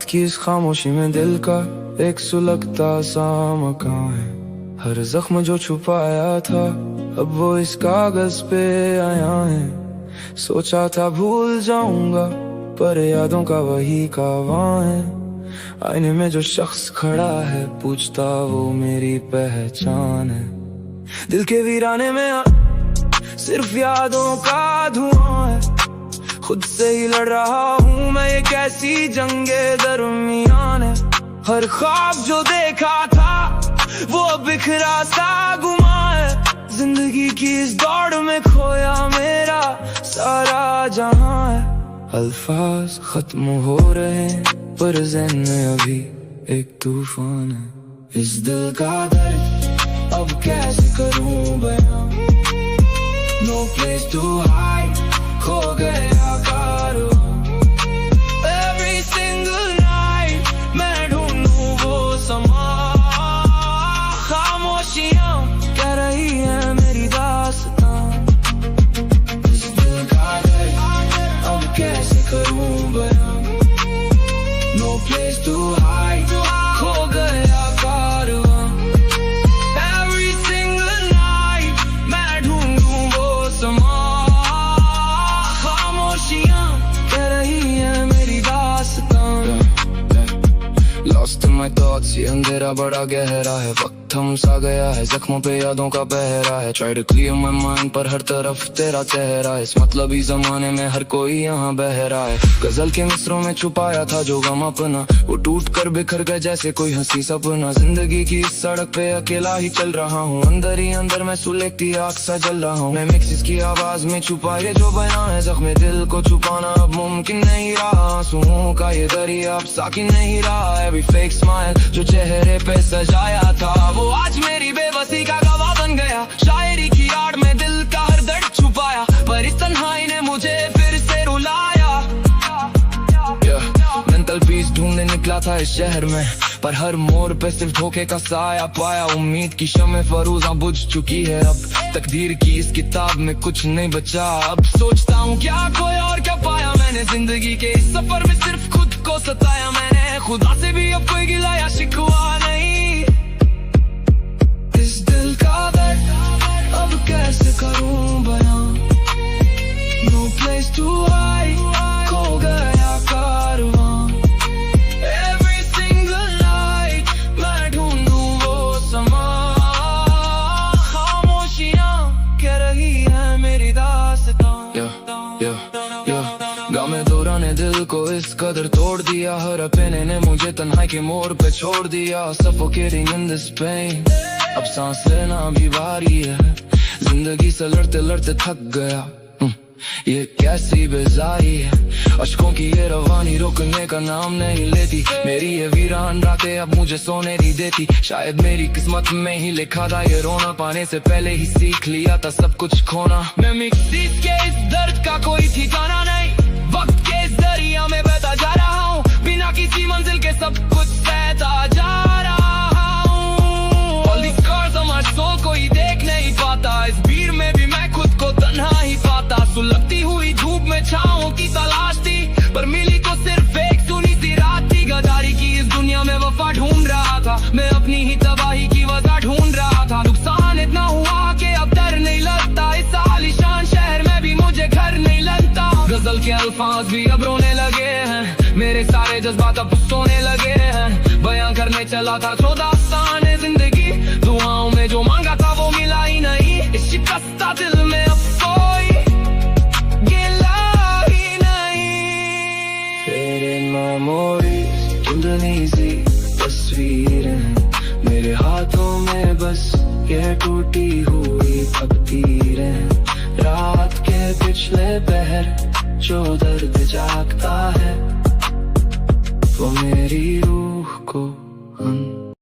रात की इस खामोशी में दिल का एक सुलगता सा मकान है। हर जख्म जो छुपाया था अब वो इस कागज पे आया है। सोचा था भूल जाऊंगा पर यादों का वही कावां है। आईने में जो शख्स खड़ा है पूछता वो मेरी पहचान है। दिल के वीराने में सिर्फ यादों का धुआं है। खुद से ही लड़ रहा हूँ मैं, ये कैसी जंगे दरमियान है। हर ख्वाब जो देखा था वो बिखरा सा गुमा है। जिंदगी की इस दौड़ में खोया मेरा सारा जहां है। अल्फाज खत्म हो रहे हैं पर ज़हन में अभी एक तूफान है। इस दिल का दर्द अब कैसे करूं बयां। No place to hide, खो गया कारवां। Every single night मैं ढूंढूं वो समा। खामोशियां कह रही है मेरी दास्तां। इस दिल का दर्द अब कैसे करूं बयां। No place to hide, खो गया कारवां। Every single night मैं ढूंढूं वो समा। खामोशियां कह रही है मेरी दास्तां। Lost in my thoughts, ये अंधेरा बड़ा गहरा है। वक्त थम सा गया है, जख्मों पे यादों का पहरा है। Try to clear my mind पर हर तरफ तेरा चेहरा है। इस मतलबी जमाने में हर कोई यहाँ बह रहा है। गजल के मिसरों में छुपाया था जो गम अपना, वो टूट कर बिखर गए जैसे कोई हंसी सपना। जिंदगी की इस सड़क पे अकेला ही चल रहा हूँ, अंदर ही अंदर मैं सुलगती आग सा जल रहा हूँ। मैं मिक्सिस की आवाज में छुपाए जो बयां है। जख्मे दिल को छुपाना अब मुमकिन नहीं रहा। आंसुओं का ये दरिया अब साकिन नहीं रहा। Every fake smile जो चेहरे पे सजाया था वो आज मेरी बेबसी का गवाह बन गया। शायरी की आड़ में दिल का हर दर्द छुपाया पर इस तन्हाई ने मुझे फिर से रुलाया। मेंटल पीस ढूंढने निकला था इस शहर में पर हर मोड़ पे सिर्फ धोखे का साया पाया। उम्मीद की शम्में फरूज़ा बुझ चुकी है अब। तकदीर की इस किताब में कुछ नहीं बचा। अब सोचता हूँ क्या कोई और क्या पाया मैंने जिंदगी के इस सफर में। सिर्फ खुद को सताया मैंने, खुदा से भी अब कोई गिला या शिकवा नहीं। इस दिल का दर्द अब कैसे करूं बयां। No place to hide, खो गया कारवां। Every single night मैं ढूंढूं वो समा। खामोशियां कह रही है मेरी दास्तां। गामे दौरा ने दिल को इस कदर तोड़ दिया। हर अपने ने मुझे तन्हाई के मोड़ पे छोड़ दिया। Suffocating in this pain, अब सांस लेना भी भारी है। जिंदगी से लड़ते लड़ते थक गया, ये कैसी बेजारी है। अश्कों की ये रवानी रोकने का नाम नहीं लेती। मेरी ये वीरान रातें अब मुझे सोने नहीं देती। शायद मेरी किस्मत में ही लिखा था ये रोना, पाने से पहले ही सीख लिया था सब कुछ खोना। मैं मिक्सिस के इस दर्द का कोई ठिकाना नहीं। वक्त के इस दरिया में बहता जा रहा हूँ, बिना किसी मंजिल के सब कुछ सहता जा रहा हूँ। All these scars on my soul कोई देख नहीं पाता। इस भीड़ में भी मैं खुद को तन्हा ही पाता। सुलगती हुई धूप में छाओं की तलाश थी पर मिली तो सिर्फ एक सुनी सी रात थी। गदारी की इस दुनिया में वफा ढूंढ रहा था, मैं अपनी ही तबाही की वजह ढूंढ रहा था। नुकसान इतना हुआ कि अब डर नहीं लगता। इस आलीशान शहर में भी मुझे घर नहीं लगता। गजल के अल्फाज भी अब रोने लगे हैं, मेरे सारे जज्बात अब सोने लगे हैं। बयां करने चला था जो दास्तान है जिंदगी, दुआओं में जो मांगा था वो मिला ही नहीं। इस शिकस्ता दिल में अब कोई गिला ही नहीं। तेरे मेमोरीज धुंधली सी तस्वीरें, मेरे हाथों में बस ये टूटी हुई तकदीरें। रात के पिछले पहर जो दर्द जागता है वो मेरी रूह को